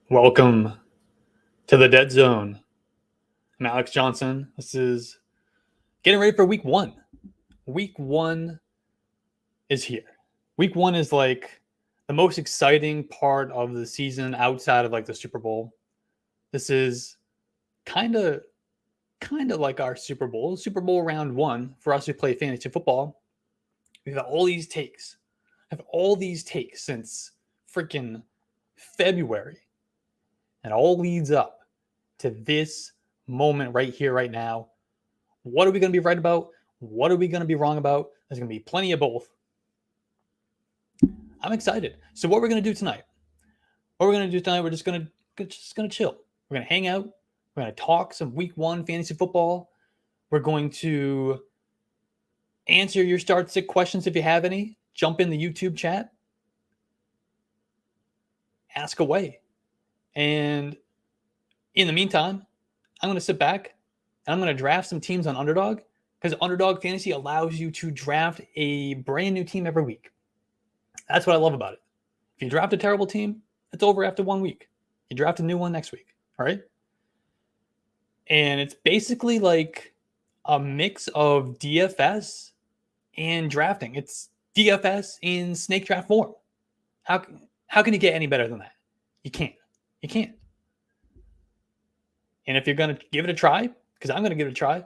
Welcome to the Dead Zone. I'm Alex Johnson. This is getting ready for week one. Week one is here. Week one is like the most exciting part of the season outside of like the Super Bowl. This is kind of like our Super Bowl round one for us who play fantasy football. We've got all these takes. I have all these takes since freaking February. And it all leads up to this moment right here, right now. What are we going to be right about? What are we going to be wrong about? There's going to be plenty of both. I'm excited. So what we're going to do tonight? We're just going to chill. We're going to hang out. We're going to talk some week one fantasy football. We're going to answer your start sick questions if you have any. Jump in the YouTube chat. Ask away. And in the meantime, I'm going to sit back and I'm going to draft some teams on Underdog because Underdog Fantasy allows you to draft a brand new team every week. That's what I love about it. If you draft a terrible team, it's over after 1 week. You draft a new one next week, all right? And it's basically like a mix of DFS and drafting. It's DFS in snake draft form. How can you get any better than that? You can't. You can't. And if you're going to give it a try, because I'm going to give it a try,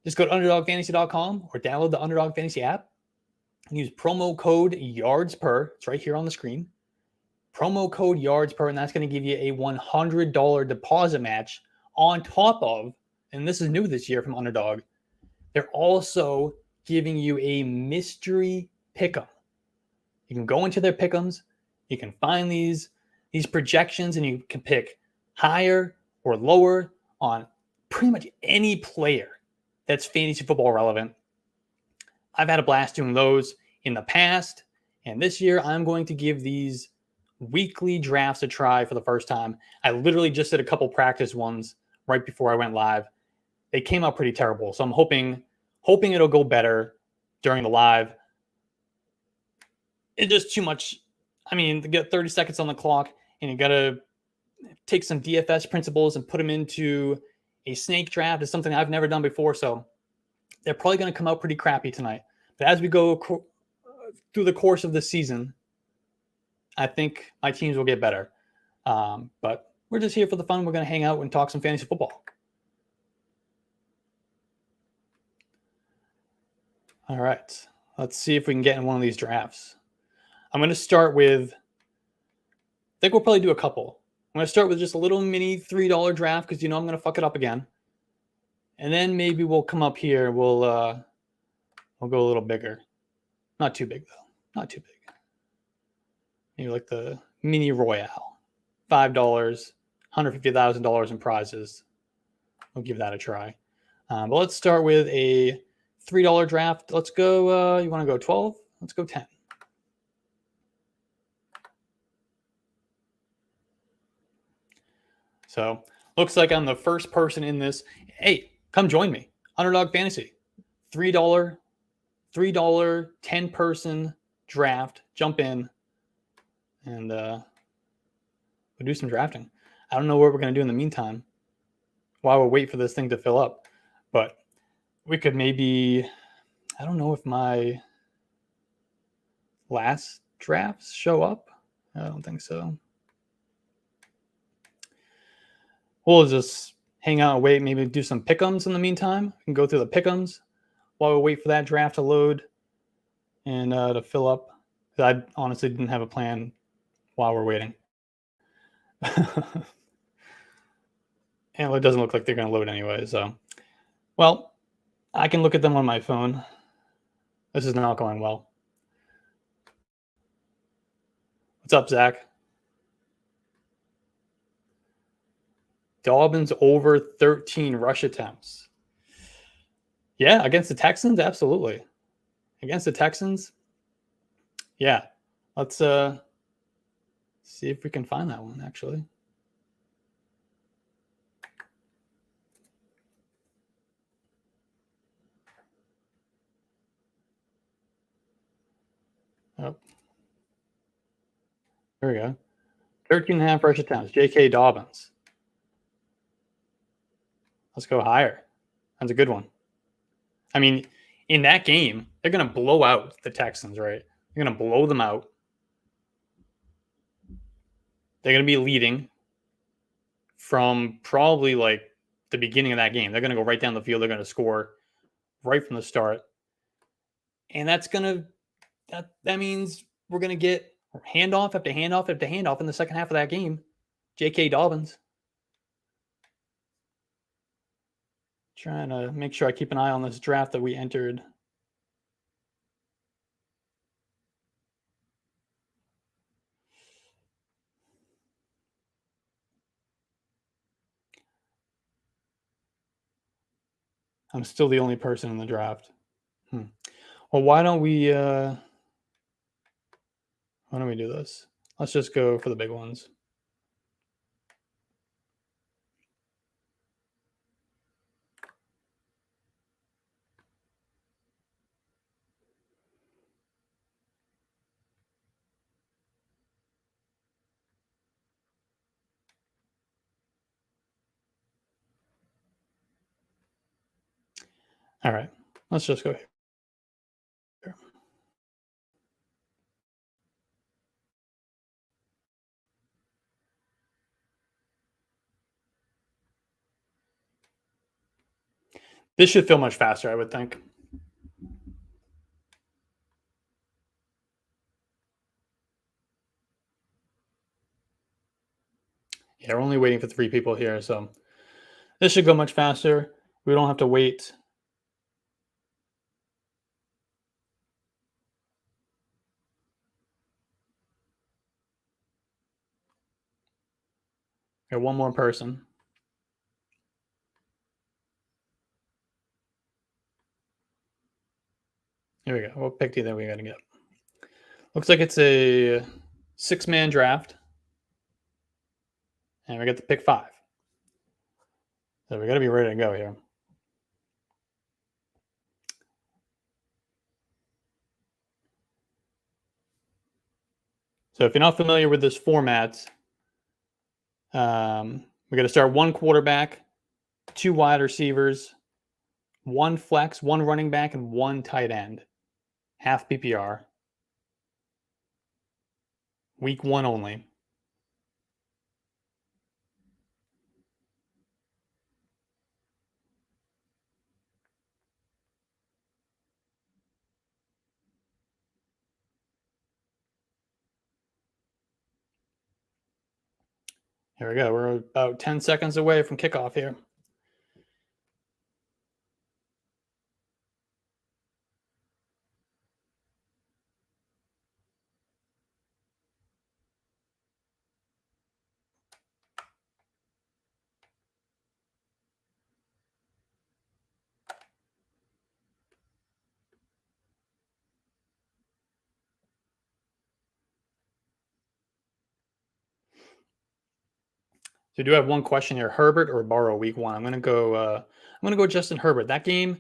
just go to underdogfantasy.com or download the Underdog Fantasy app and use promo code YARDSPER. It's right here on the screen. Promo code YARDSPER, and that's going to give you a $100 deposit match on top of, and this is new this year from Underdog, they're also giving you a mystery pick'em. You can go into their pick'ems, you can find these projections, and you can pick higher or lower on pretty much any player that's fantasy football relevant. I've had a blast doing those in the past, and this year I'm going to give these weekly drafts a try for the first time. I literally just did a couple practice ones right before I went live. They came out pretty terrible, so I'm hoping it'll go better during the live. It's just too much. I mean, to get 30 seconds on the clock, and you got to take some DFS principles and put them into a snake draft is something I've never done before. So they're probably going to come out pretty crappy tonight. But as we go through the course of the season, I think my teams will get better. But we're just here for the fun. We're going to hang out and talk some fantasy football. All right. Let's see if we can get in one of these drafts. I'm going to start with, I think we'll probably do a couple. I'm going to start with just a little mini $3 draft because I'm going to fuck it up again. And then maybe we'll come up here. We'll go a little bigger. Not too big, though. Not too big. Maybe like the mini Royale. $5, $150,000 in prizes. We'll give that a try. But let's start with a $3 draft. Let's go, you want to go 12? Let's go 10. So looks like I'm the first person in this. Hey, come join me. Underdog Fantasy. $3, 10-person draft. Jump in and we'll do some drafting. I don't know what we're going to do in the meantime while we wait for this thing to fill up. But we could maybe, I don't know if my last drafts show up. I don't think so. We'll just hang out and wait, maybe do some pick'ems in the meantime. We can go through the pick'ems while we wait for that draft to load and to fill up. I honestly didn't have a plan while we're waiting. And it doesn't look like they're going to load anyway. So, well, I can look at them on my phone. This is not going well. What's up, Zach? Dobbins over 13 rush attempts. Yeah, against the Texans, absolutely. Against the Texans, yeah. Let's see if we can find that one, actually. Oh. There we go. 13.5 rush attempts. J.K. Dobbins. Let's go higher. That's a good one. I mean, in that game, they're going to blow out the Texans, right? They're going to blow them out. They're going to be leading from probably like the beginning of that game. They're going to go right down the field. They're going to score right from the start. And that's going to, that means we're going to get handoff after handoff after handoff in the second half of that game. J.K. Dobbins. Trying to make sure I keep an eye on this draft that we entered. I'm still the only person in the draft. Well, why don't we do this? Let's just go for the big ones. All right, let's just go here. This should feel much faster, I would think. Yeah, we're only waiting for 3 people here, so this should go much faster. We don't have to wait. Got one more person. Here we go. What pick do you think we got to get? Looks like it's a 6-man draft. And we got the pick 5. So we got to be ready to go here. So if you're not familiar with this format, we got to start 1 quarterback, 2 wide receivers, 1 flex, 1 running back, and 1 tight end. Half PPR. Week 1 only. Here we go. We're about 10 seconds away from kickoff here. So I do have one question here: Herbert or Burrow week 1? I'm gonna go Justin Herbert. That game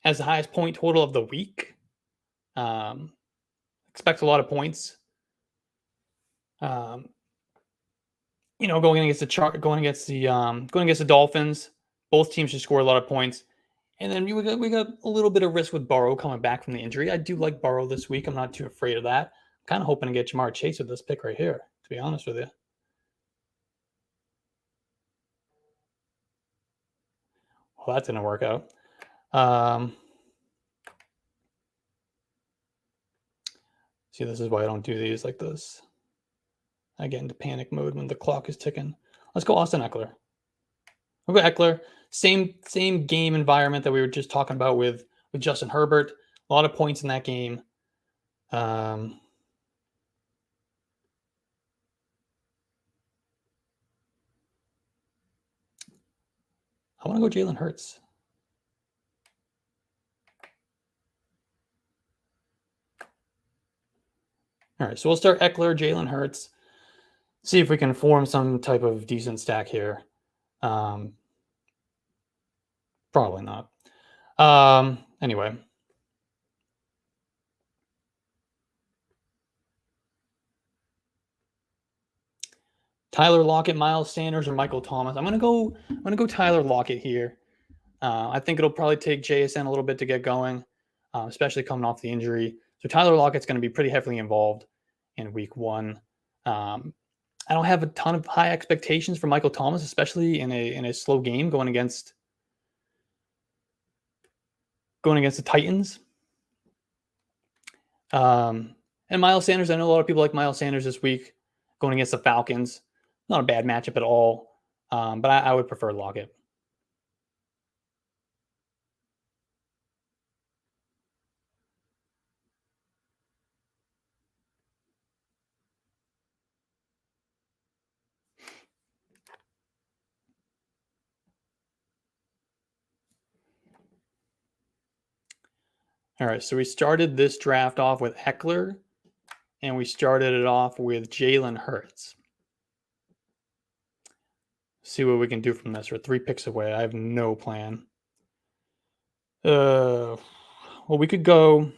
has the highest point total of the week. Expect a lot of points. Going against the Dolphins, both teams should score a lot of points. And then we got a little bit of risk with Burrow coming back from the injury. I do like Burrow this week. I'm not too afraid of that. I'm kind of hoping to get Jamar Chase with this pick right here, to be honest with you. Well, that didn't work out. See, this is why I don't do these like this. I get into panic mode when the clock is ticking. Let's go Austin Eckler. We'll go Eckler. Same game environment that we were just talking about with Justin Herbert. A lot of points in that game. I want to go Jalen Hurts. All right, so we'll start Eckler, Jalen Hurts. See if we can form some type of decent stack here. Probably not. Anyway. Tyler Lockett, Miles Sanders, or Michael Thomas. I'm gonna go Tyler Lockett here. I think it'll probably take JSN a little bit to get going, especially coming off the injury. So Tyler Lockett's going to be pretty heavily involved in week 1. I don't have a ton of high expectations for Michael Thomas, especially in a slow game going against the Titans. And Miles Sanders, I know a lot of people like Miles Sanders this week going against the Falcons. Not a bad matchup at all, but I would prefer Lockett. All right, so we started this draft off with Eckler, and we started it off with Jalen Hurts. See what we can do from this. We're 3 picks away. I have no plan. Well, we could go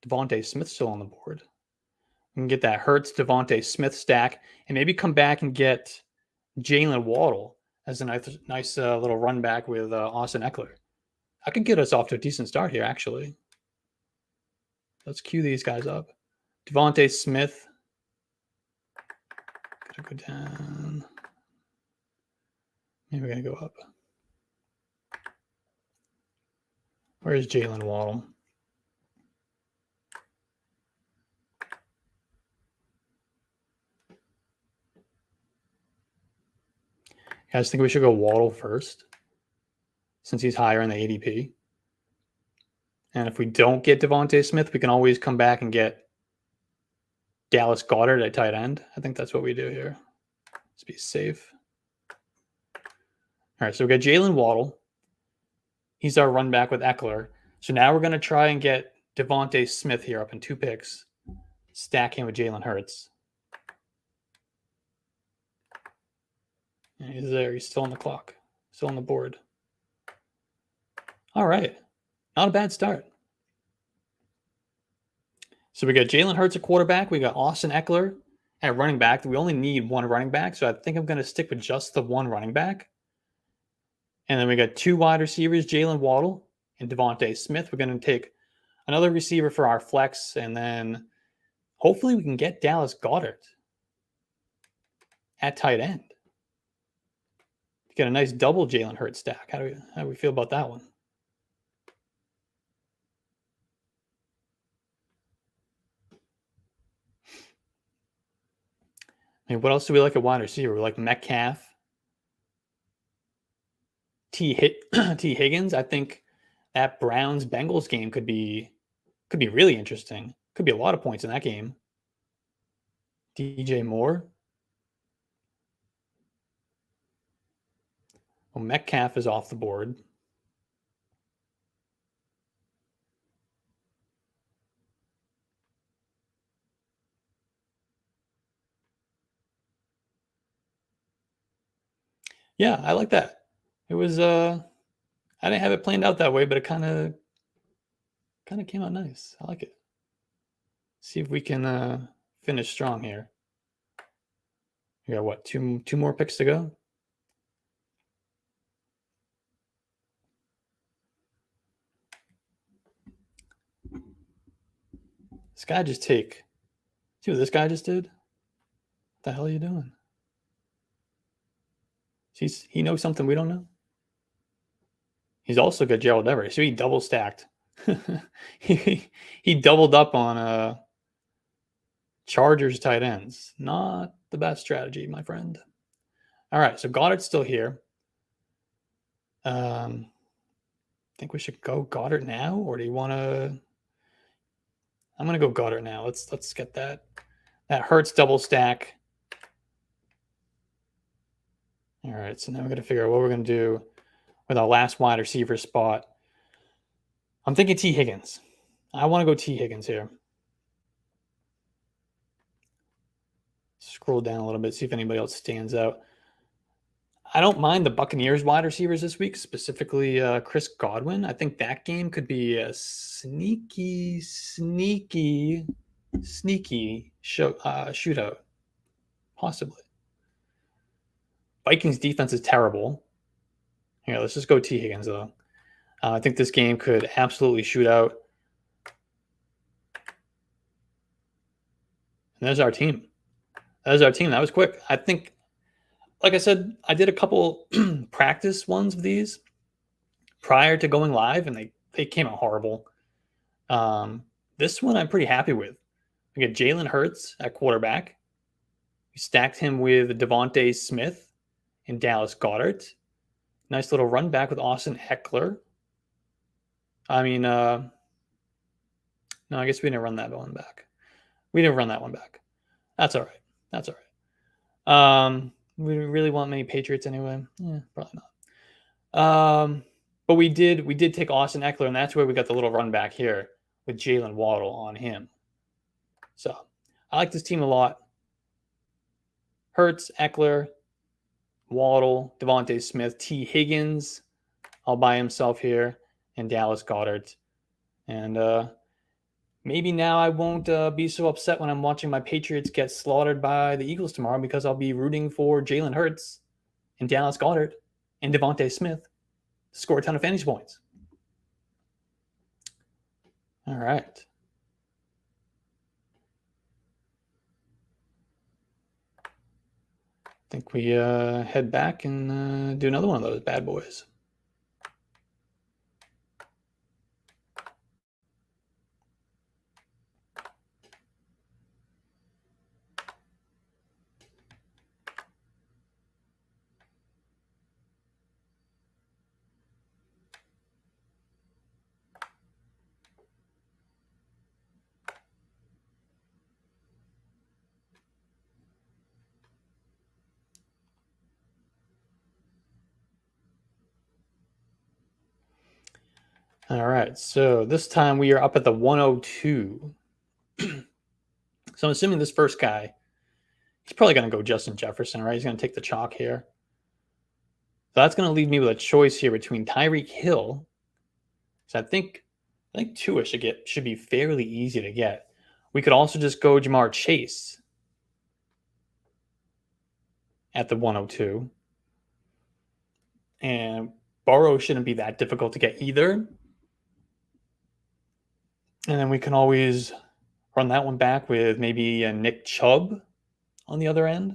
Devontae Smith still on the board. We can get that Hurts Devontae Smith stack, and maybe come back and get Jalen Waddle as a nice little run back with Austin Eckler. I could get us off to a decent start here, actually. Let's cue these guys up. Devontae Smith. Gotta go down. Maybe we're gonna go up. Where's Jalen Waddle? You guys think we should go Waddle first, since he's higher in the ADP? And if we don't get Devontae Smith, we can always come back and get Dallas Goedert at tight end. I think that's what we do here. Let's be safe. All right, so we got Jalen Waddle. He's our run back with Eckler. So now we're going to try and get Devontae Smith here up in 2 picks. Stack him with Jalen Hurts. And he's there. He's still on the clock. Still on the board. All right. Not a bad start. So we got Jalen Hurts at quarterback. We got Austin Eckler at running back. We only need 1 running back, so I think I'm going to stick with just the 1 running back. And then we got 2 wide receivers, Jalen Waddle and Devontae Smith. We're going to take another receiver for our flex, and then hopefully we can get Dallas Goedert at tight end. Get a nice double Jalen Hurts stack. How do we feel about that one? I mean, what else do we like at wide receiver? We like Metcalf, T. Higgins. I think that Browns Bengals game could be really interesting. Could be a lot of points in that game. DJ Moore. Well, Metcalf is off the board. Yeah, I like that. It was I didn't have it planned out that way, but it kind of came out nice. I like it. See if we can finish strong here. We got what, two more picks to go? This guy just take. See what this guy just did? What the hell are you doing? He knows something we don't know. He's also got Gerald Everett. So he double stacked. he doubled up on Chargers tight ends. Not the best strategy, my friend. All right, so Goddard's still here. Think we should go Goddard now, or do you want to? I'm gonna go Goddard now. Let's get that Hurts double stack. All right, so now we're gonna figure out what we're gonna do with our last wide receiver spot. I'm thinking T. Higgins. I want to go T. Higgins here. Scroll down a little bit, see if anybody else stands out. I don't mind the Buccaneers wide receivers this week, specifically Chris Godwin. I think that game could be a sneaky sneaky shootout, possibly. Vikings defense is terrible. Here, let's just go T. Higgins, though. I think this game could absolutely shoot out. And there's our team. That is our team. That was quick. I think, like I said, I did a couple practice ones of these prior to going live, and they came out horrible. This one I'm pretty happy with. We got Jalen Hurts at quarterback. We stacked him with Devontae Smith and Dallas Goedert. Nice little run back with Austin Eckler. I mean, no, I guess we didn't run that one back. We didn't run that one back. That's all right. That's all right. We really want many Patriots anyway. Yeah, probably not. But we did take Austin Eckler, and that's where we got the little run back here with Jalen Waddle on him. So I like this team a lot. Hurts, Eckler, Waddle, Devontae Smith, T. Higgins all by himself here, and Dallas Goedert. And maybe now I won't be so upset when I'm watching my Patriots get slaughtered by the Eagles tomorrow, because I'll be rooting for Jalen Hurts and Dallas Goedert and Devontae Smith to score a ton of fantasy points. All right. I think we head back and do another one of those bad boys. All right, so this time we are up at the 102. So I'm assuming this first guy, he's probably going to go Justin Jefferson, right? He's going to take the chalk here. So that's going to leave me with a choice here between Tyreek Hill. So I think Tua should be fairly easy to get. We could also just go Jamar Chase at the 102. And Burrow shouldn't be that difficult to get either. And then we can always run that one back with maybe a Nick Chubb on the other end.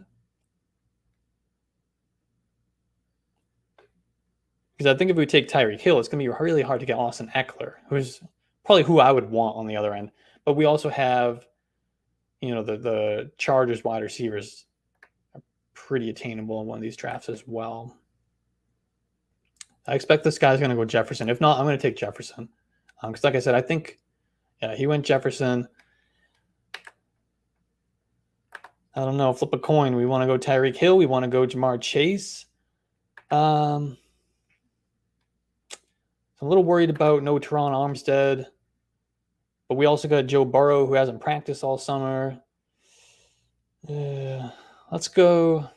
Because I think if we take Tyreek Hill, it's going to be really hard to get Austin Eckler, who's probably who I would want on the other end. But we also have, the Chargers wide receivers are pretty attainable in one of these drafts as well. I expect this guy's going to go Jefferson. If not, I'm going to take Jefferson. Because like I said, I think he went Jefferson. I don't know. Flip a coin. We want to go Tyreek Hill. We want to go Jamar Chase. I'm a little worried about no Teron Armstead. But we also got Joe Burrow, who hasn't practiced all summer. Let's go.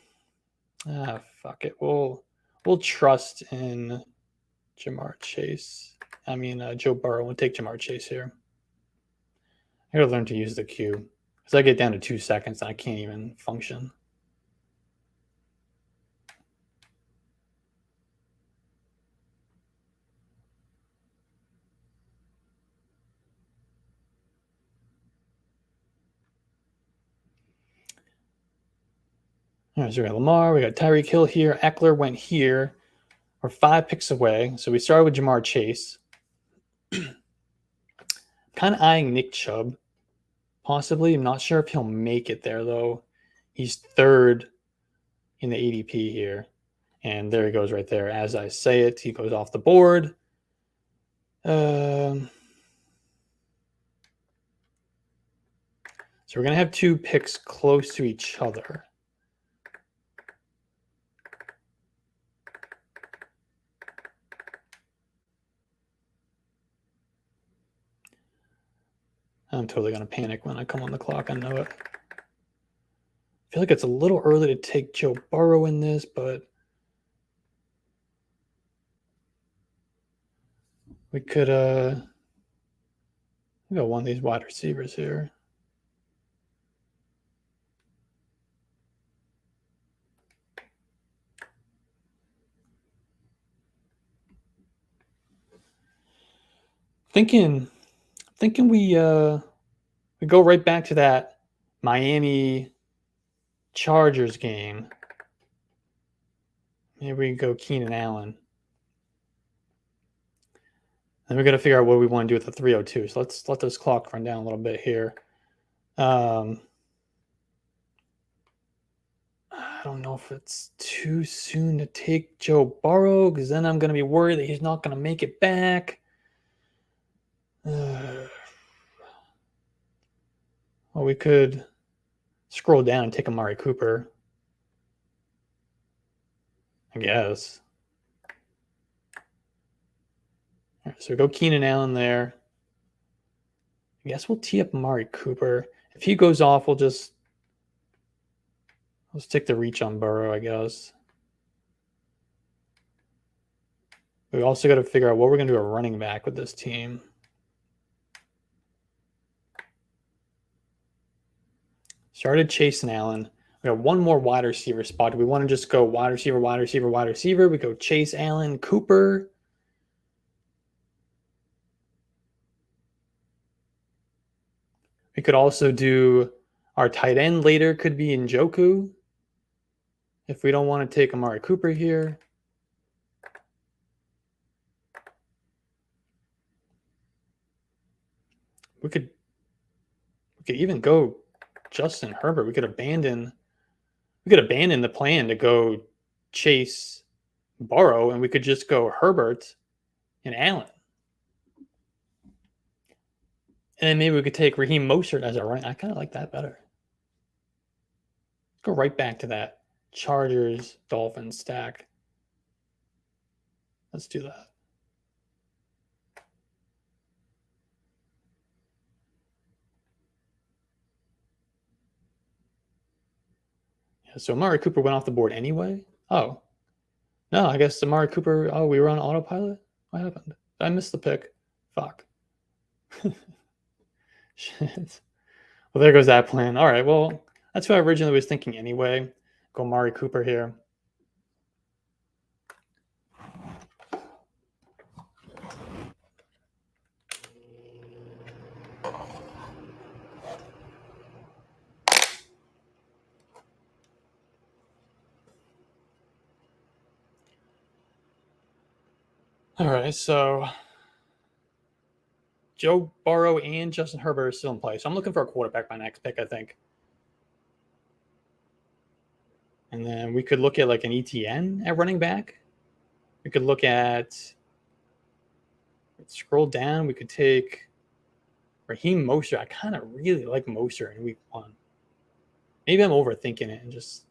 Fuck it. We'll trust in Jamar Chase. Joe Burrow. We'll take Jamar Chase here. I gotta learn to use the queue, because I get down to 2 seconds and I can't even function. All right, so we got Lamar, we got Tyreek Hill here. Eckler went here. We're 5 picks away. So we started with Jamar Chase. Kind of eyeing Nick Chubb, possibly. I'm not sure if he'll make it there, though. He's 3rd in the ADP here. And there he goes right there. As I say it, he goes off the board. So we're going to have 2 picks close to each other. I'm totally going to panic when I come on the clock. I know it. I feel like it's a little early to take Joe Burrow in this, but we could go one of these wide receivers here. Thinking we go right back to that Miami Chargers game. Maybe we can go Keenan Allen. And we got to figure out what we want to do with the 302. So let's let this clock run down a little bit here. I don't know if it's too soon to take Joe Burrow, because then I'm going to be worried that he's not going to make it back. Well, we could scroll down and take Amari Cooper, I guess. All right, so we go Keenan Allen there. I guess we'll tee up Amari Cooper. If he goes off, let's take the reach on Burrow, I guess. We also got to figure out what we're going to do a running back with this team. Started chasing Allen. We got one more wide receiver spot. Do we want to just go wide receiver, wide receiver, wide receiver? We go Chase, Allen, Cooper. We could also do our tight end later, could be Njoku, if we don't want to take Amari Cooper here. We could even go Justin Herbert. We could abandon the plan to go chase Burrow, and we could just go Herbert and Allen. And then maybe we could take Raheem Mostert as our running. I kind of like that better. Let's go right back to that Chargers Dolphins stack. Let's do that. Yeah, so Amari Cooper went off the board anyway. Oh, no, I guess Amari Cooper. Oh, we were on autopilot. What happened? I missed the pick. Fuck. Shit. Well, there goes that plan. All right. Well, that's what I originally was thinking anyway. Go Amari Cooper here. All right. So Joe Burrow and Justin Herbert are still in play. So I'm looking for a quarterback by next pick, I think. And then we could look at like an ETN at running back. We could look at, scroll down, we could take Raheem Mostert. I kind of really like Mostert in week 1. Maybe I'm overthinking it and just.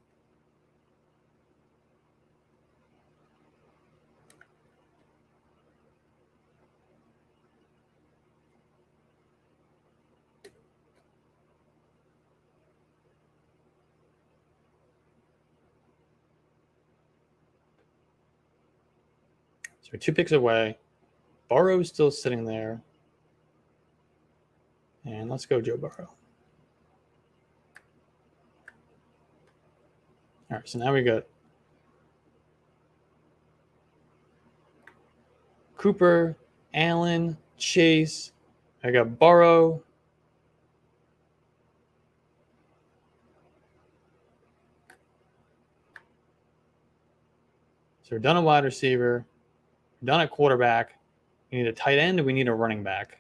So we're 2 picks away. Burrow's still sitting there. And let's go Joe Burrow. All right, so now we got Cooper, Allen, Chase. I got Burrow. So we're done a wide receiver. We're done at quarterback. We need a tight end and we need a running back.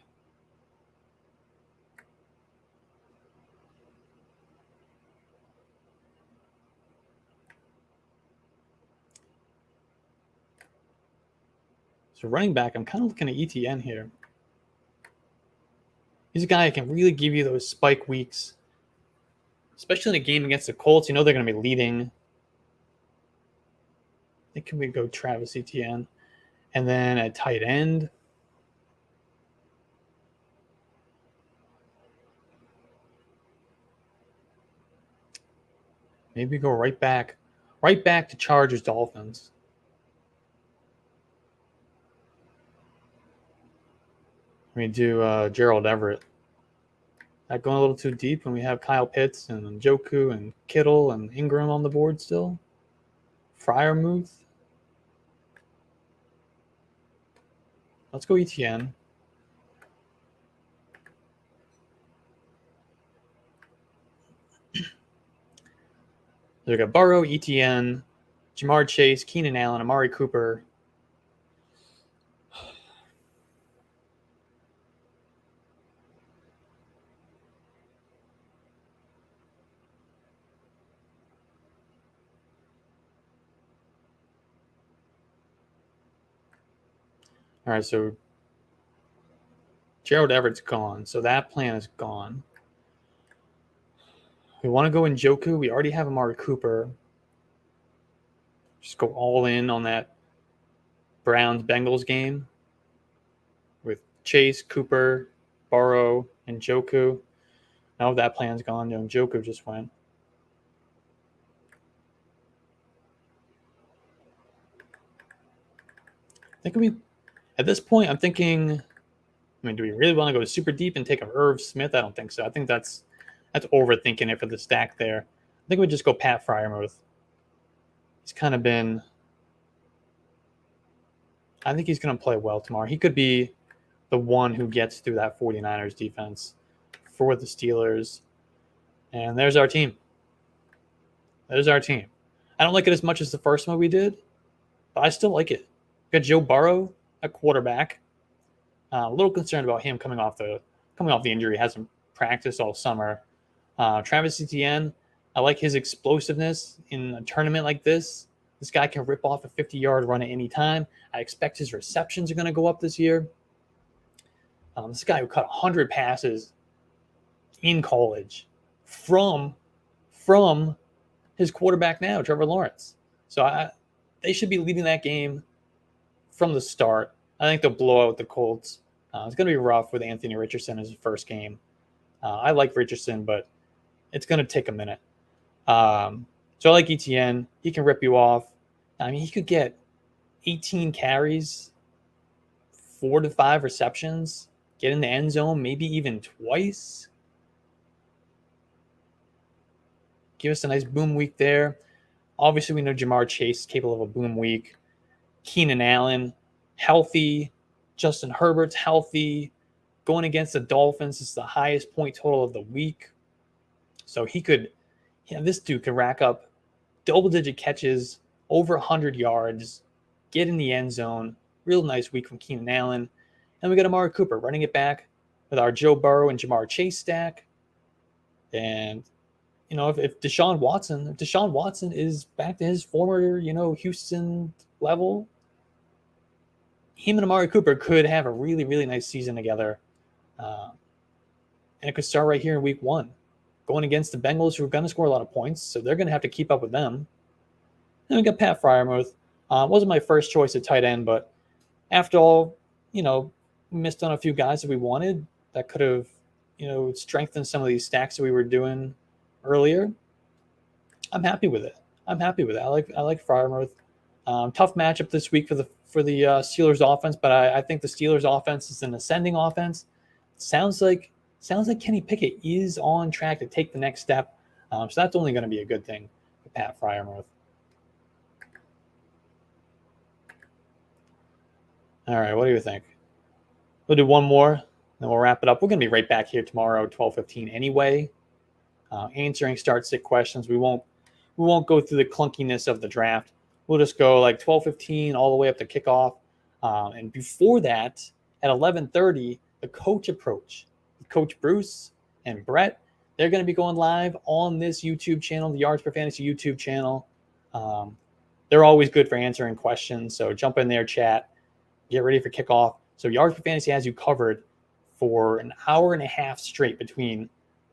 So running back, I'm kind of looking at ETN here. He's a guy who can really give you those spike weeks, especially in a game against the Colts. You know they're going to be leading. I think we go Travis Etienne. And then at tight end, maybe go right back to Chargers Dolphins. We do Gerald Everett. That going a little too deep when we have Kyle Pitts and Njoku and Kittle and Ingram on the board still. Freiermuth. Let's go ETN. They got Burrow, ETN, Jamar Chase, Keenan Allen, Amari Cooper. All right, so Gerald Everett's gone, so that plan is gone. We want to go in Njoku. We already have Amari Cooper. Just go all in on that Browns-Bengals game with Chase, Cooper, Burrow, and Njoku. Now that plan's gone. Njoku just went. I think we, at this point, I'm thinking, do we really want to go super deep and take a Irv Smith? I don't think so. I think that's overthinking it for the stack there. I think we just go Pat Freiermuth. He's kind of been, I think he's going to play well tomorrow. He could be the one who gets through that 49ers defense for the Steelers. And there's our team. There's our team. I don't like it as much as the first one we did, but I still like it. We got Joe Burrow at quarterback. A little concerned about him coming off the injury. He hasn't practiced all summer. Travis Etienne, I like his explosiveness in a tournament like this. This guy can rip off a 50-yard run at any time. I expect his receptions are going to go up this year. This guy who caught 100 passes in college from his quarterback now, Trevor Lawrence. So they should be leading that game from the start. I think they'll blow out the Colts. It's going to be rough with Anthony Richardson as his first game. I like Richardson, but it's going to take a minute. So I like ETN. He can rip you off. I mean, he could get 18 carries, 4 to 5 receptions, get in the end zone, maybe even twice. Give us a nice boom week there. Obviously, we know Jamar Chase is capable of a boom week. Keenan Allen, healthy. Justin Herbert's healthy. Going against the Dolphins is the highest point total of the week. So this dude could rack up double-digit catches, over 100 yards, get in the end zone. Real nice week from Keenan Allen. And we got Amari Cooper running it back with our Joe Burrow and Jamar Chase stack. And, if Deshaun Watson is back to his former, Houston level, him and Amari Cooper could have a really, really nice season together. And it could start right here in week 1. Going against the Bengals, who are going to score a lot of points, so they're going to have to keep up with them. Then we got Pat Freiermuth. Wasn't my first choice at tight end, but after all, we missed on a few guys that we wanted that could have, strengthened some of these stacks that we were doing earlier. I'm happy with it. I like Freiermuth. Tough matchup this week for the Steelers offense, but I think the Steelers offense is an ascending offense. Sounds like Kenny Pickett is on track to take the next step. So that's only going to be a good thing for Pat Freiermuth. All right, what do you think? We'll do one more, then we'll wrap it up. We're going to be right back here tomorrow, 12:15 anyway, answering start-sit questions. We won't go through the clunkiness of the draft. We'll just go like 12:15 all the way up to kickoff. And before that, at 11:30, the coach approach. Coach Bruce and Brett, they're going to be going live on this YouTube channel, the Yards Per Fantasy YouTube channel. They're always good for answering questions, so jump in there, chat, get ready for kickoff. So Yards Per Fantasy has you covered for an hour and a half straight between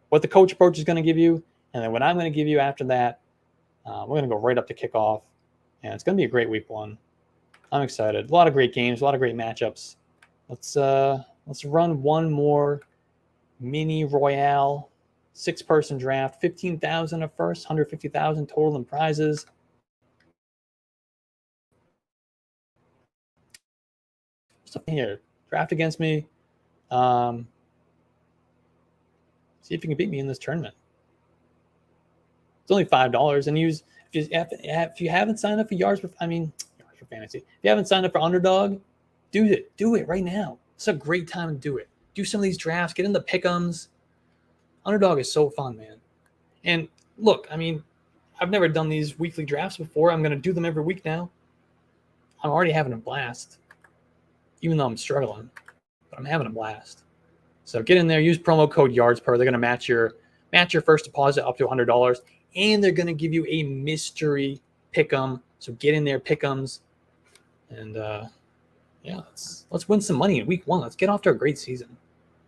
what the coach approach is going to give you and then what I'm going to give you after that. We're going to go right up to kickoff, and it's going to be a great week 1. I'm excited. A lot of great games, a lot of great matchups. Let's run one more mini royale 6-person draft, 15,000 at first, 150,000 total in prizes. Something here, draft against me. See if you can beat me in this tournament. It's only $5, and if you haven't signed up for Yards for Fantasy, if you haven't signed up for Underdog, do it right now. It's a great time to do it. Do some of these drafts, get in the pick'ems. Underdog is so fun, man. And look, I've never done these weekly drafts before. I'm going to do them every week now. I'm already having a blast, even though I'm struggling, but I'm having a blast. So get in there, use promo code YARDSPER. They're going to match your first deposit up to $100, and they're going to give you a mystery pick'em. So get in there, pick'ems, and yeah, let's win some money in week 1. Let's get off to a great season,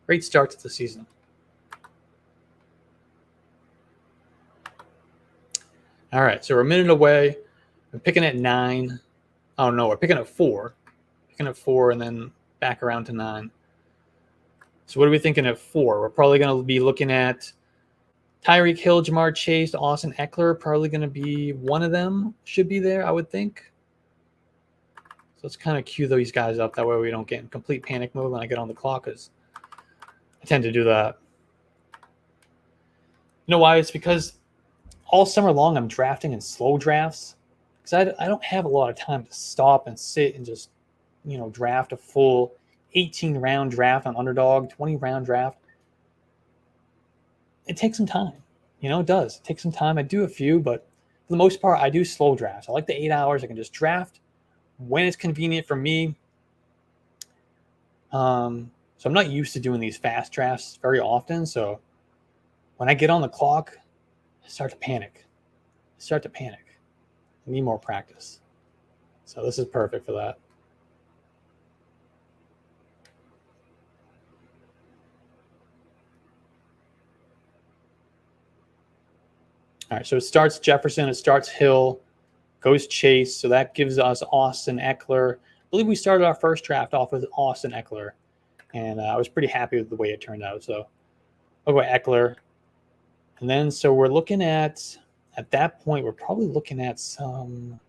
great start to the season. All right, so we're a minute away. I'm picking at 9. Oh no, we're picking at 4. Picking at 4 and then back around to 9. So what are we thinking at 4? We're probably going to be looking at Tyreek Hill, Jamar Chase, Austin Eckler. Probably going to be one of them. Should be there, I would think. So let's kind of cue these guys up. That way we don't get in complete panic mode when I get on the clock, because I tend to do that. You know why? It's because all summer long I'm drafting in slow drafts, because I don't have a lot of time to stop and sit and just, draft a full 18-round draft on Underdog, 20-round draft. It takes some time. It does. It takes some time. I do a few, but for the most part, I do slow drafts. I like the 8 hours. I can just draft when it's convenient for me. So I'm not used to doing these fast drafts very often. So when I get on the clock, I start to panic. I need more practice. So this is perfect for that. All right, so it starts Jefferson, it starts Hill, goes Chase. So that gives us Austin Eckler. I believe we started our first draft off with Austin Eckler, and I was pretty happy with the way it turned out. So I'll go Eckler. And then, so we're looking at that point, we're probably looking at some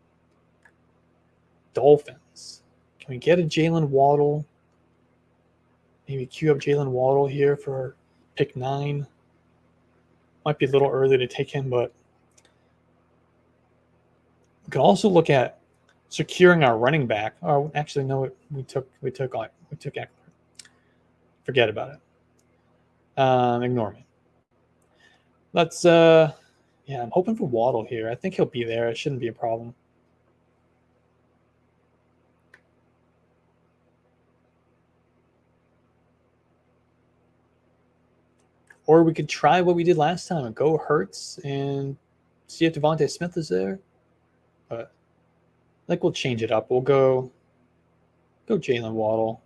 Dolphins. Can we get a Jalen Waddle? Maybe queue up Jalen Waddle here for pick 9. Might be a little early to take him, but we can also look at securing our running back. Oh, actually, no, we took Eckler. Forget about it. Ignore me. Let's yeah, I'm hoping for Waddle here. I think he'll be there. It shouldn't be a problem. Or we could try what we did last time and go Hurts and see if Devontae Smith is there. But I think we'll change it up. We'll go Jalen Waddle.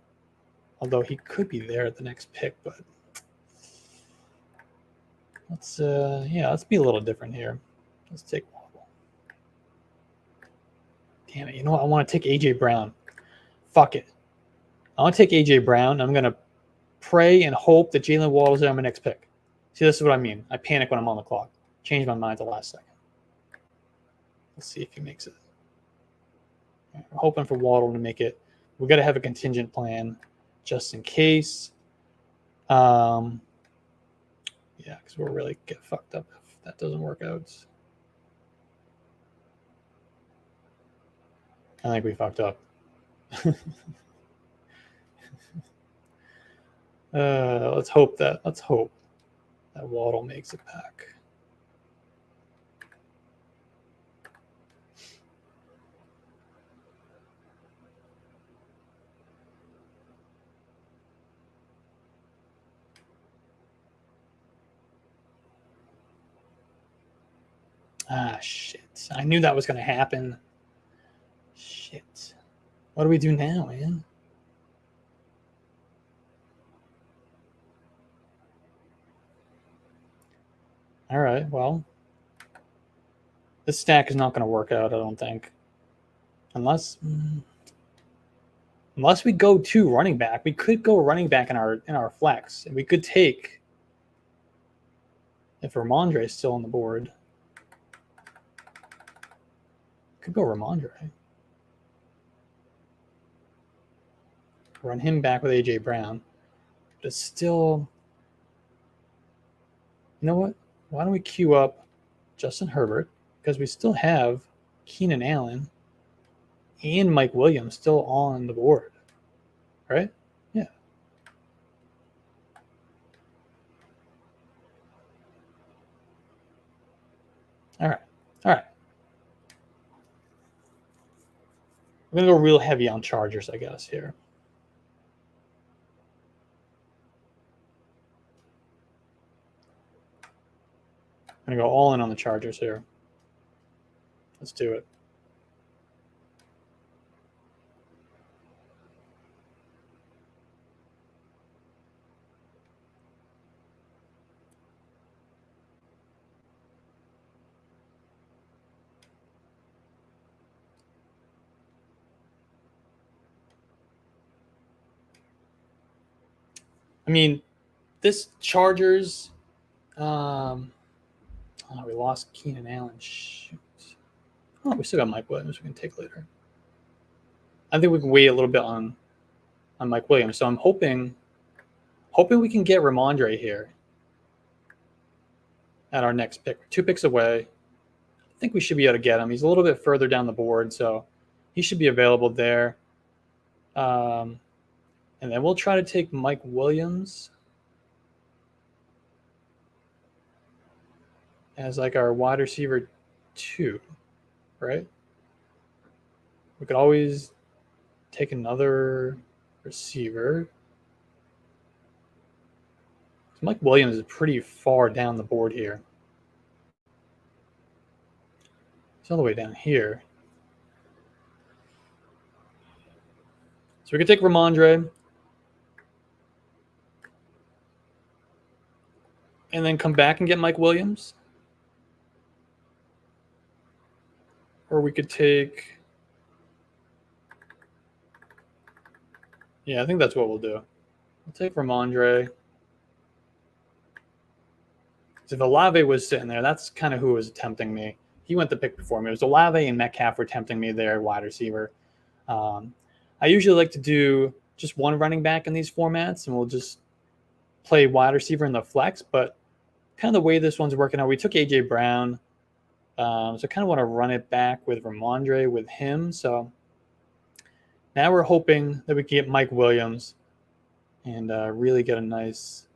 Although he could be there at the next pick, but let's be a little different here. Let's take Waddle. Damn it, you know what? I want to take AJ Brown. Fuck it. I want to take AJ Brown. I'm gonna pray and hope that Jalen Waddle's there on my next pick. See, this is what I mean. I panic when I'm on the clock. Change my mind at the last second. Let's see if he makes it. We're hoping for Waddle to make it. We got to have a contingent plan just in case. Yeah, because we'll really get fucked up if that doesn't work out. I think we fucked up. Let's hope that Waddle makes it back. Ah, shit. I knew that was going to happen. Shit. What do we do now, man? All right, well, this stack is not going to work out, I don't think. Unless we go to running back. We could go running back in our flex. And we could take, if Ramondre is still on the board, could go Ramondre. Run him back with AJ Brown. But it's still, you know what? Why don't we queue up Justin Herbert? Because we still have Keenan Allen and Mike Williams still on the board. Right? Yeah. All right. All right. I'm going to go real heavy on Chargers, I guess, here. I'm going to go all in on the Chargers here. Let's do it. I mean, this Chargers, we lost Keenan Allen. Shoot. Oh, we still got Mike Williams we can take later. I think we can wait a little bit on Mike Williams. So I'm hoping we can get Ramondre here at our next pick. 2 picks away. I think we should be able to get him. He's a little bit further down the board, so he should be available there. And then we'll try to take Mike Williams as like our wide receiver 2, right? We could always take another receiver. Mike Williams is pretty far down the board here. He's all the way down here. So we could take Ramondre and then come back and get Mike Williams. Or we could take... Yeah, I think that's what we'll do. We'll take Ramondre. If Olave was sitting there, that's kind of who was tempting me. He went the pick before me. It was Olave and Metcalf were tempting me there, wide receiver. I usually like to do just one running back in these formats, and we'll just play wide receiver in the flex. But kind of the way this one's working out, we took A.J. Brown. So I kind of want to run it back with Ramondre with him. So now we're hoping that we can get Mike Williams and really get a nice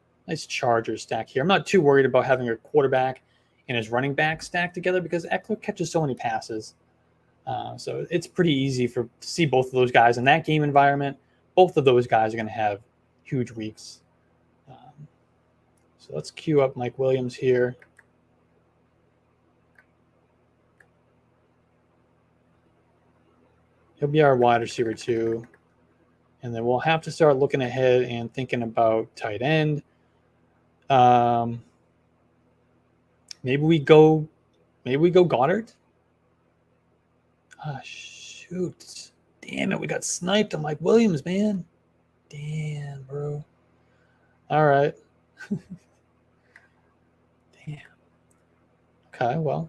Chargers stack here. I'm not too worried about having a quarterback and his running back stacked together because Eckler catches so many passes. So it's pretty easy to see both of those guys in that game environment. Both of those guys are going to have huge weeks. So let's queue up Mike Williams here. He'll be our wide receiver 2. And then we'll have to start looking ahead and thinking about tight end. Maybe we go Goddard. Ah, shoot. Damn it, we got sniped on Mike Williams, man. Damn, bro. All right. Damn. Okay, well.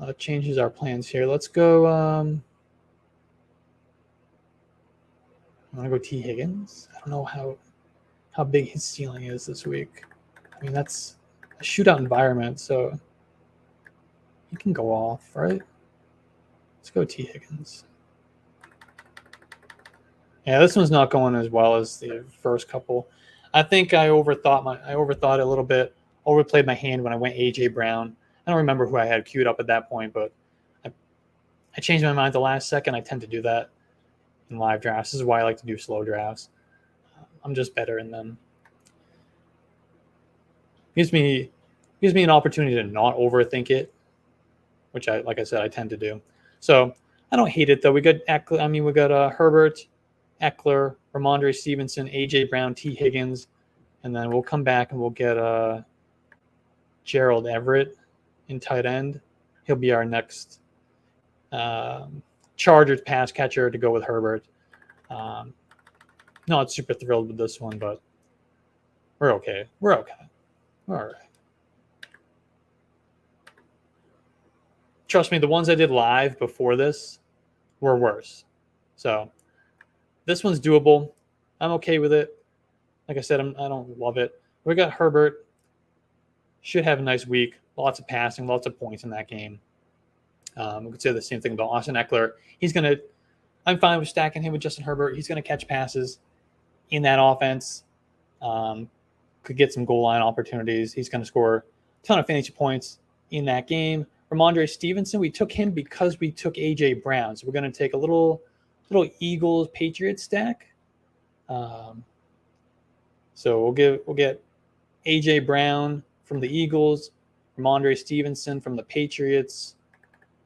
That changes our plans here. Let's go. I want to go T. Higgins. I don't know how big his ceiling is this week. I mean, that's a shootout environment, so he can go off, right? Let's go T. Higgins. Yeah, this one's not going as well as the first couple. I think I overthought it a little bit. Overplayed my hand when I went A.J. Brown. I don't remember who I had queued up at that point, but I changed my mind at the last second. I tend to do that in live drafts. This is why I like to do slow drafts. I'm just better in them. Gives me an opportunity to not overthink it, which like I said, I tend to do. So I don't hate it though. We got Herbert, Eckler, Ramondre Stevenson, A.J. Brown, T. Higgins, and then we'll come back and we'll get Gerald Everett in tight end. He'll be our next Chargers pass catcher to go with Herbert. Not super thrilled with this one, but we're okay. We're okay. All right. Trust me, the ones I did live before this were worse. So this one's doable. I'm okay with it. Like I said, I don't love it. We got Herbert. Should have a nice week. Lots of passing, lots of points in that game. We could say the same thing about Austin Eckler. I'm fine with stacking him with Justin Herbert. He's going to catch passes in that offense. Could get some goal line opportunities. He's going to score a ton of fantasy points in that game. Ramondre Stevenson, we took him because we took A.J. Brown. So we're going to take a little Eagles-Patriots stack. So we'll get A.J. Brown from the Eagles, Ramondre Stevenson from the Patriots,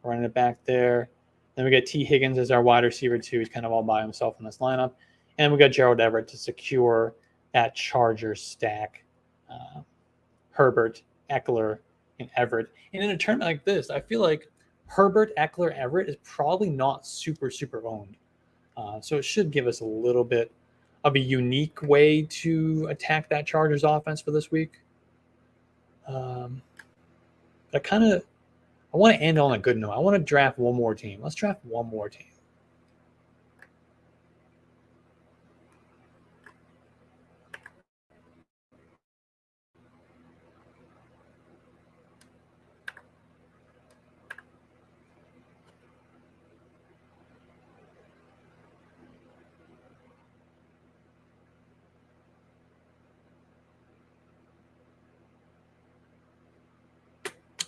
running it back there. Then we got T. Higgins as our wide receiver too. He's kind of all by himself in this lineup. And we got Gerald Everett to secure that Chargers stack. Herbert, Eckler, and Everett. And in a tournament like this, I feel like Herbert, Eckler, Everett is probably not super owned. So it should give us a little bit of a unique way to attack that Chargers offense for this week. I want to end on a good note. I want to draft one more team. Let's draft one more team.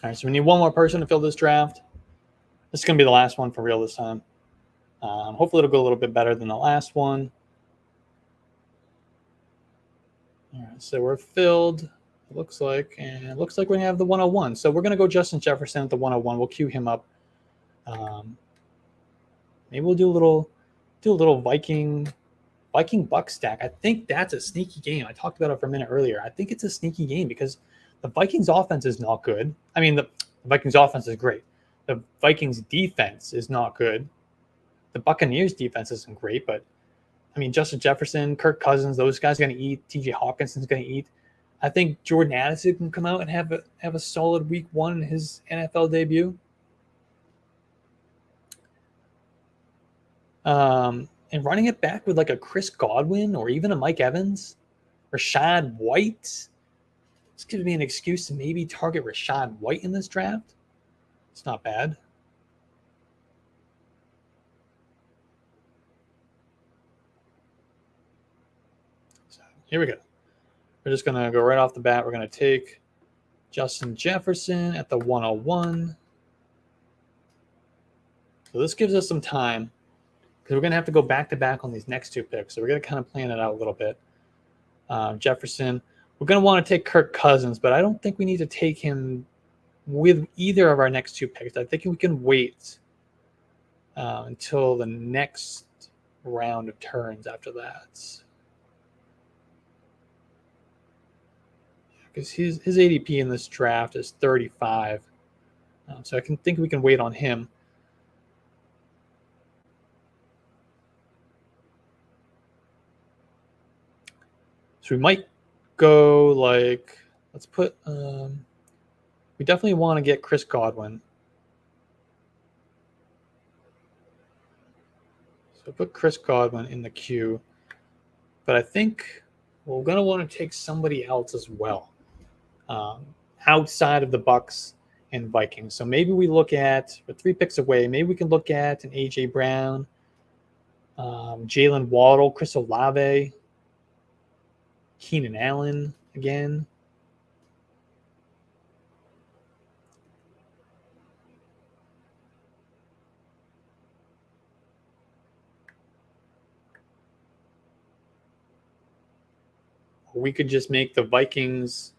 All right, so we need one more person to fill this draft. This is going to be the last one for real this time. Hopefully it'll go a little bit better than the last one. All right, so we're filled, it looks like, and it looks like we're going to have the 101. So we're going to go Justin Jefferson at the 101. We'll queue him up. Maybe we'll do a little Viking Buck stack. I think that's a sneaky game. I talked about it for a minute earlier. I think it's a sneaky game because the Vikings offense is not good. I mean, the Vikings offense is great. The Vikings defense is not good. The Buccaneers defense isn't great, but I mean, Justin Jefferson, Kirk Cousins, those guys are going to eat. TJ Hawkinson's going to eat. I think Jordan Addison can come out and have a solid week one in his NFL debut. And running it back with like a Chris Godwin or even a Mike Evans, Rashad White. This gives me an excuse to maybe target Rashad White in this draft. It's not bad. So here we go. We're just going to go right off the bat. We're going to take Justin Jefferson at the 101. So this gives us some time because we're going to have to go back-to-back on these next two picks. So we're going to kind of plan it out a little bit. Jefferson. We're going to want to take Kirk Cousins, but I don't think we need to take him with either of our next two picks. I think we can wait until the next round of turns after that. Because his ADP in this draft is 35. So I think we can wait on him. So we might go like, let's put, we definitely want to get Chris Godwin. So put Chris Godwin in the queue. But I think we're going to want to take somebody else as well, outside of the Bucks and Vikings. So maybe we look at, we're 3 picks away, maybe we can look at an A.J. Brown, Jalen Waddle, Chris Olave, Keenan Allen again. We could just make the Vikings.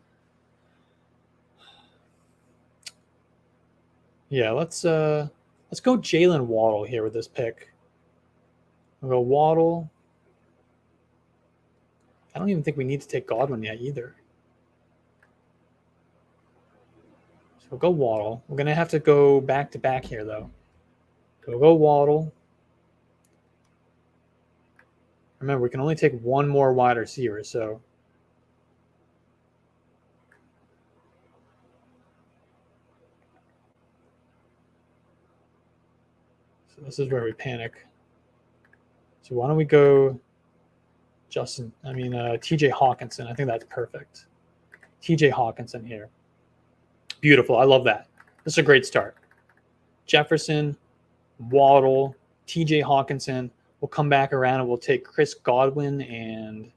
Yeah, let's go Jalen Waddle here with this pick. We'll go Waddle. I don't even think we need to take Godwin yet either. So we'll go Waddle. We're going to have to go back-to-back here, though. So we'll go Waddle. Remember, we can only take one more wide receiver, so this is where we panic. So why don't we go TJ Hawkinson. I think that's perfect. TJ Hawkinson here. Beautiful. I love that. This is a great start. Jefferson, Waddle, TJ Hawkinson. We'll come back around and we'll take Chris Godwin and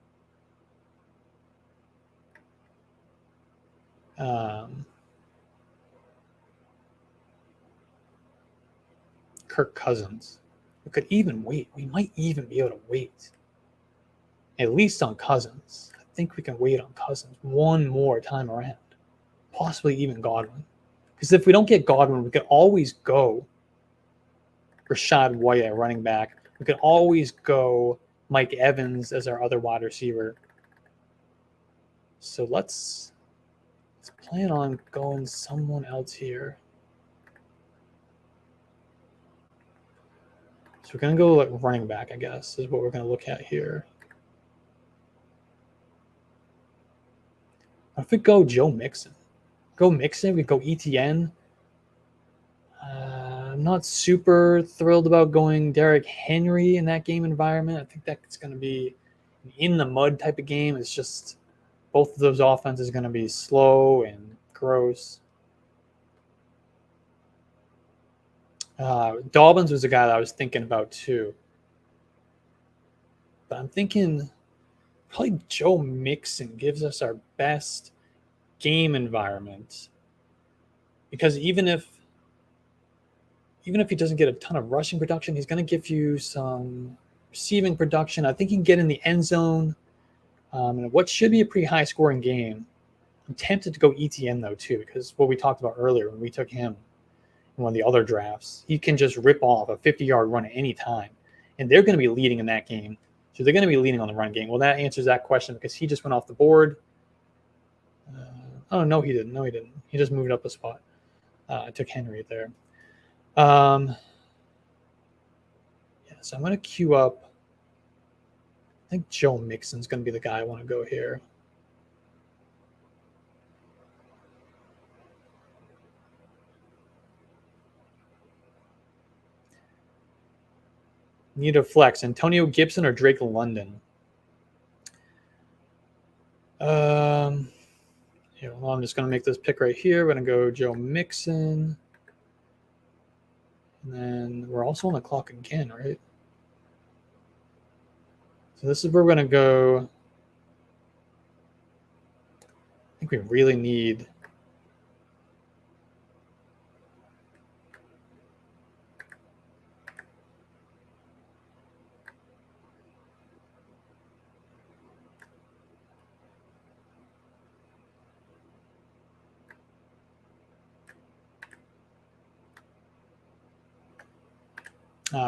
Kirk Cousins. We could even wait. We might even be able to wait. At least on Cousins. I think we can wait on Cousins one more time around. Possibly even Godwin. Because if we don't get Godwin, we could always go Rashad White at running back. We could always go Mike Evans as our other wide receiver. So let's plan on going someone else here. So we're going to go like running back, I guess, is what we're going to look at here. If we go Joe Mixon, we go ETN. I'm not super thrilled about going Derrick Henry in that game environment. I think that's going to be an in the mud type of game. It's just both of those offenses are going to be slow and gross. Dobbins was a guy that I was thinking about too. But I'm thinking probably Joe Mixon gives us our best game environment. Because even if he doesn't get a ton of rushing production, he's going to give you some receiving production. I think he can get in the end zone. And what should be a pretty high-scoring game. I'm tempted to go ETN, though, too, because what we talked about earlier when we took him in one of the other drafts, he can just rip off a 50-yard run at any time. And they're going to be leading in that game. So they're going to be leading on the run game. Well, that answers that question because he just went off the board. No, he didn't. He just moved up a spot. I took Henry there. So I'm going to queue up. I think Joe Mixon's going to be the guy I want to go here. Need a flex. Antonio Gibson or Drake London? I'm just going to make this pick right here. We're going to go Joe Mixon. And then we're also on the clock again, right? So this is where we're going to go. I think we really need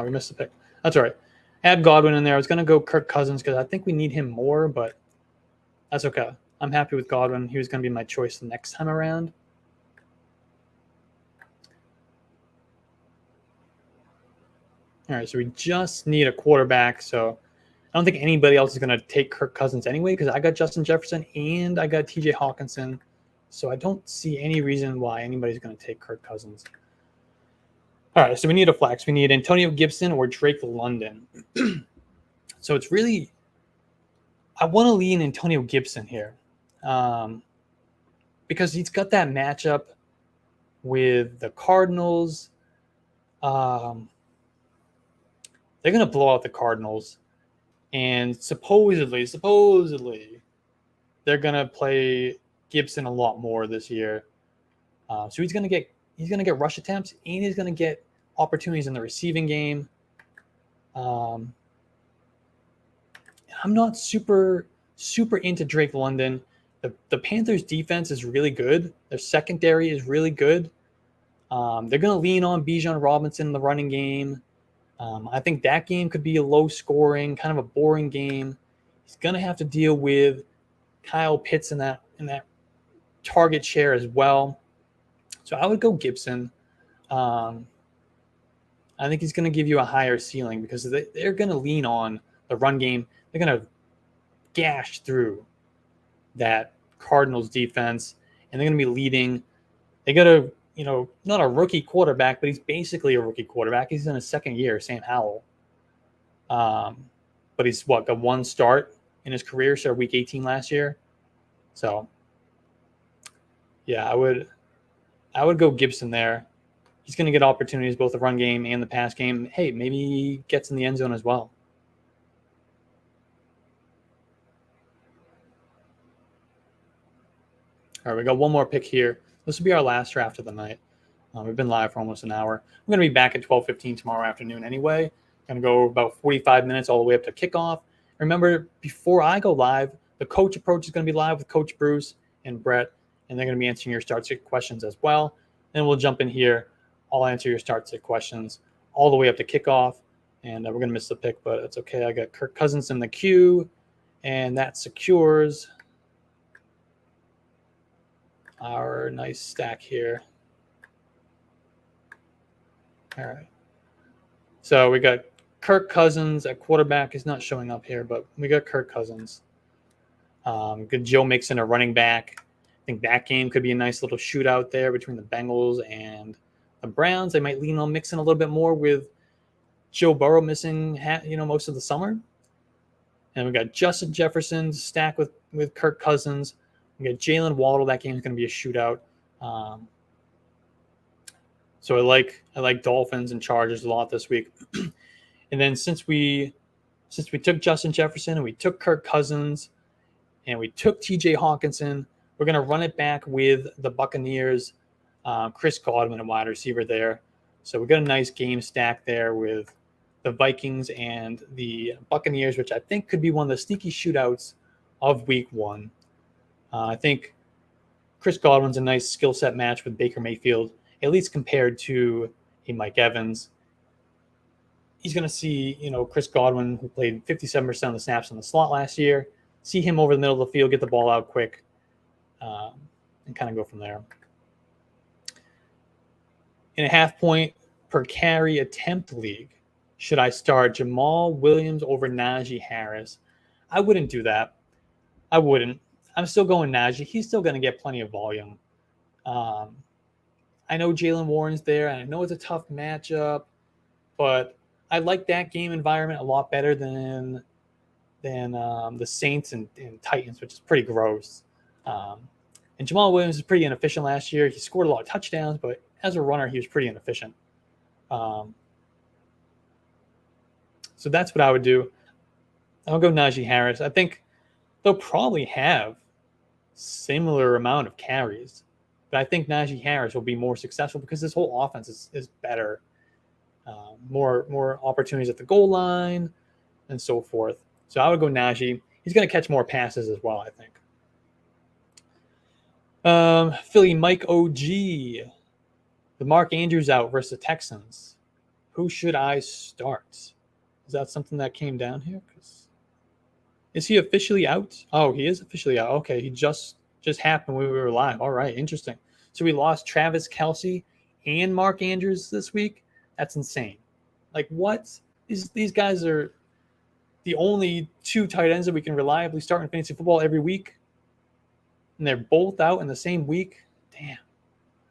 we missed the pick. That's all right. Add Godwin in there. I was going to go Kirk Cousins because I think we need him more, but that's okay. I'm happy with Godwin. He was going to be my choice the next time around. All right, so we just need a quarterback. So I don't think anybody else is going to take Kirk Cousins anyway because I got Justin Jefferson and I got TJ Hawkinson. So I don't see any reason why anybody's going to take Kirk Cousins. All right, so we need a flex. We need Antonio Gibson or Drake London. So it's really, I want to lean Antonio Gibson here because he's got that matchup with the Cardinals. They're going to blow out the Cardinals. And supposedly, they're going to play Gibson a lot more this year. So he's going to get rush attempts and he's going to get opportunities in the receiving game. I'm not super into Drake London. The Panthers defense is really good. Their secondary is really good. They're going to lean on Bijan Robinson in the running game. I think that game could be a low scoring, kind of a boring game. He's going to have to deal with Kyle Pitts in that target share as well. So I would go Gibson. I think he's going to give you a higher ceiling because they're going to lean on the run game. They're going to gash through that Cardinals defense, and they're going to be leading. They got a, not a rookie quarterback, but he's basically a rookie quarterback. He's in his second year, Sam Howell. But he's got one start in his career, so week 18 last year. So, yeah, I would go Gibson there. He's going to get opportunities, both the run game and the pass game. Hey, maybe he gets in the end zone as well. All right, we got one more pick here. This will be our last draft of the night. We've been live for almost an hour. I'm going to be back at 12:15 tomorrow afternoon anyway. I'm going to go about 45 minutes all the way up to kickoff. Remember, before I go live, the coach approach is going to be live with Coach Bruce and Brett, and they're going to be answering your start sit questions as well. Then we'll jump in here. I'll answer your start sit questions all the way up to kickoff, and we're going to miss the pick, but it's okay. I got Kirk Cousins in the queue, and that secures our nice stack here. All right. So we got Kirk Cousins at quarterback. He's not showing up here, but we got Kirk Cousins. Good Joe Mixon, a running back. I think that game could be a nice little shootout there between the Bengals and the Browns. They might lean on Mixon a little bit more with Joe Burrow missing, most of the summer. And we got Justin Jefferson stacked with Kirk Cousins. We got Jalen Waddle. That game is going to be a shootout. So I like Dolphins and Chargers a lot this week. And then since we took Justin Jefferson and we took Kirk Cousins and we took TJ Hawkinson, we're going to run it back with the Buccaneers, Chris Godwin, a wide receiver there. So we got a nice game stack there with the Vikings and the Buccaneers, which I think could be one of the sneaky shootouts of week one. I think Chris Godwin's a nice skill set match with Baker Mayfield, at least compared to a Mike Evans. He's going to see, Chris Godwin, who played 57% of the snaps in the slot last year, see him over the middle of the field, get the ball out quick, and kind of go from there. In a half-point per carry attempt league, should I start Jamal Williams over Najee Harris? I wouldn't do that. I wouldn't. I'm still going Najee. He's still going to get plenty of volume. I know Jalen Warren's there, and I know it's a tough matchup, but I like that game environment a lot better than the Saints and Titans, which is pretty gross. And Jamal Williams was pretty inefficient last year. He scored a lot of touchdowns, but as a runner, he was pretty inefficient. So that's what I would do. I'll go Najee Harris. I think they'll probably have similar amount of carries, but I think Najee Harris will be more successful because this whole offense is better. More opportunities at the goal line and so forth. So I would go Najee. He's going to catch more passes as well, I think. Philly Mike OG. The Mark Andrews out versus the Texans. Who should I start? Is that something that came down here? Is he officially out? Oh, he is officially out. Okay, he just happened when we were live. All right, interesting. So we lost Travis Kelce and Mark Andrews this week. That's insane. Like, what? These guys are the only two tight ends that we can reliably start in fantasy football every week, and they're both out in the same week. Damn.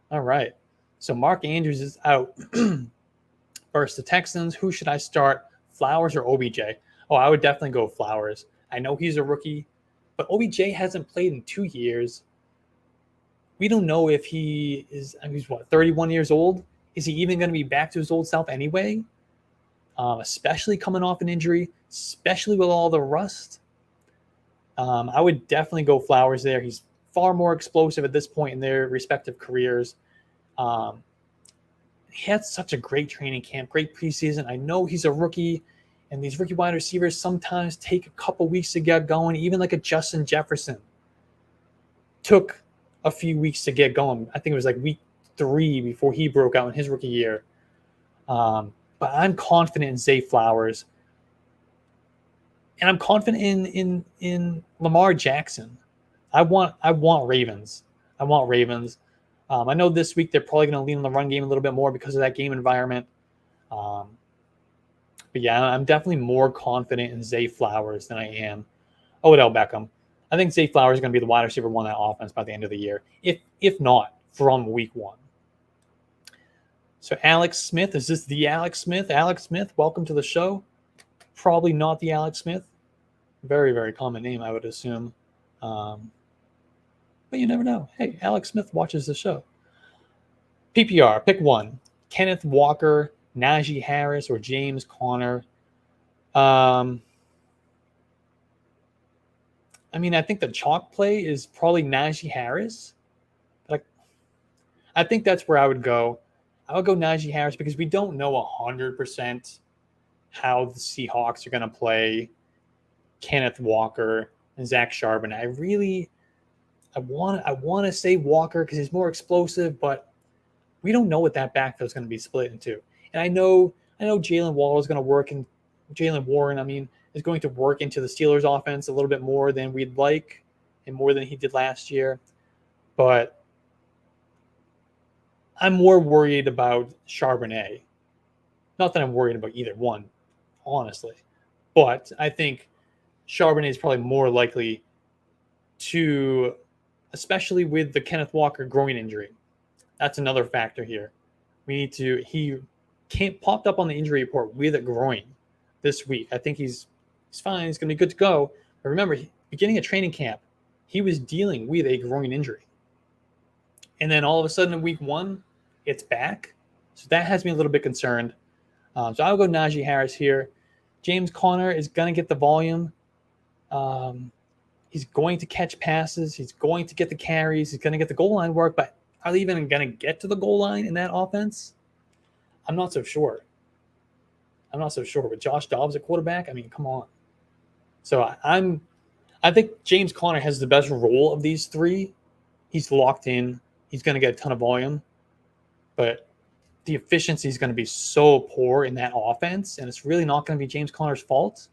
All right. So Mark Andrews is out versus the Texans. Who should I start? Flowers or OBJ? Oh, I would definitely go Flowers. I know he's a rookie, but OBJ hasn't played in 2 years. We don't know if he's 31 years old? Is he even going to be back to his old self anyway? Especially coming off an injury, especially with all the rust. I would definitely go Flowers there. He's far more explosive at this point in their respective careers. He had such a great training camp, great preseason. I know he's a rookie, and these rookie wide receivers sometimes take a couple weeks to get going. Even like a Justin Jefferson took a few weeks to get going. I think it was like week 3 before he broke out in his rookie year. But I'm confident in Zay Flowers, and I'm confident in Lamar Jackson. I want Ravens. I want Ravens. I know this week they're probably going to lean on the run game a little bit more because of that game environment. But yeah, I'm definitely more confident in Zay Flowers than I am Odell Beckham. I think Zay Flowers is going to be the wide receiver one of that offense by the end of the year, if not from week 1. So Alex Smith, is this the Alex Smith? Alex Smith, welcome to the show. Probably not the Alex Smith. Very, very common name, I would assume. But you never know. Hey, Alex Smith watches the show. PPR, pick one. Kenneth Walker, Najee Harris, or James Conner. I think the chalk play is probably Najee Harris. I think that's where I would go. I would go Najee Harris because we don't know 100% how the Seahawks are going to play Kenneth Walker and Zach Charbonnet. I want to say Walker because he's more explosive, but we don't know what that backfield is going to be split into. And I know Jalen Waddle is going to work, and Jalen Warren, is going to work into the Steelers' offense a little bit more than we'd like, and more than he did last year. But I'm more worried about Charbonnet. Not that I'm worried about either one, honestly, but I think Charbonnet is probably more likely to, especially with the Kenneth Walker groin injury. That's another factor here. He popped up on the injury report with a groin this week. I think he's fine. He's going to be good to go. But remember, beginning of training camp, he was dealing with a groin injury. And then all of a sudden in week 1, it's back. So that has me a little bit concerned. So I'll go Najee Harris here. James Conner is going to get the volume. He's going to catch passes. He's going to get the carries. He's going to get the goal line work. But are they even going to get to the goal line in that offense? I'm not so sure. With Josh Dobbs at quarterback, come on. So I think James Conner has the best role of these three. He's locked in. He's going to get a ton of volume. But the efficiency is going to be so poor in that offense, and it's really not going to be James Conner's fault.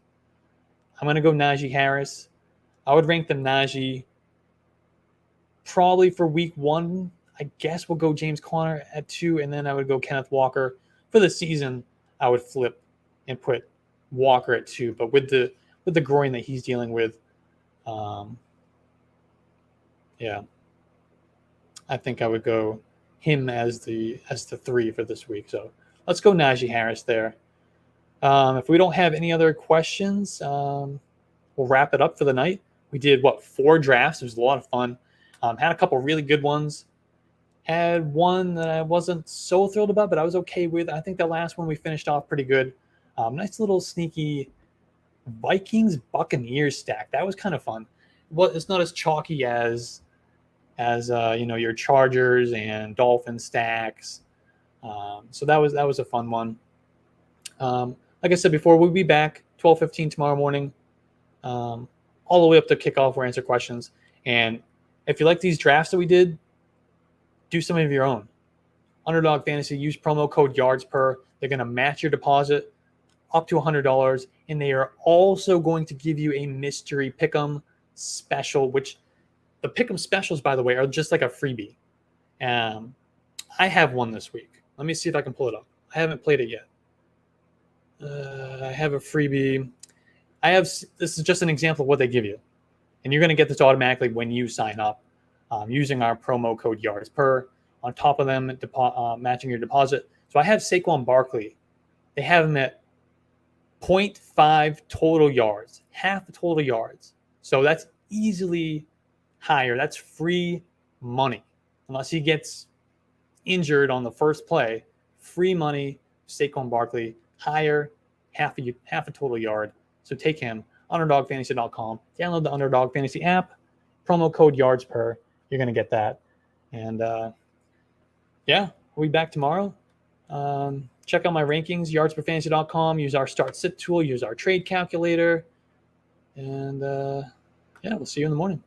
I'm going to go Najee Harris. I would rank them Najee probably for week 1. I guess we'll go James Conner at 2, and then I would go Kenneth Walker. For the season, I would flip and put Walker at 2. But with the groin that he's dealing with, I think I would go him as the 3 for this week. So let's go Najee Harris there. If we don't have any other questions, we'll wrap it up for the night. We did 4 drafts. It was a lot of fun. Had a couple really good ones. Had one that I wasn't so thrilled about, but I was okay with. I think the last one we finished off pretty good. Nice little sneaky Vikings Buccaneers stack. That was kind of fun. Well, it's not as chalky as your Chargers and Dolphins stacks. So that was a fun one. Like I said before, we'll be back 12:15 tomorrow morning, all the way up to kickoff. We'll answer questions. And if you like these drafts that we did, do some of your own. Underdog Fantasy, use promo code YARDSPER. They're going to match your deposit up to $100, and they are also going to give you a mystery pick'em special, which the pick'em specials, by the way, are just like a freebie. I have one this week. Let me see if I can pull it up. I haven't played it yet. I have a freebie. This is just an example of what they give you. And you're going to get this automatically when you sign up using our promo code YARDSPER. On top of them, matching your deposit. So I have Saquon Barkley. They have him at 0.5 total yards, half the total yards. So that's easily higher. That's free money. Unless he gets injured on the first play, free money, Saquon Barkley, higher, half a total yard. So take him, underdogfantasy.com. Download the Underdog Fantasy app, promo code YARDSPER. You're going to get that. And we'll be back tomorrow. Check out my rankings, yardsperfantasy.com. Use our start sit tool, use our trade calculator. And we'll see you in the morning.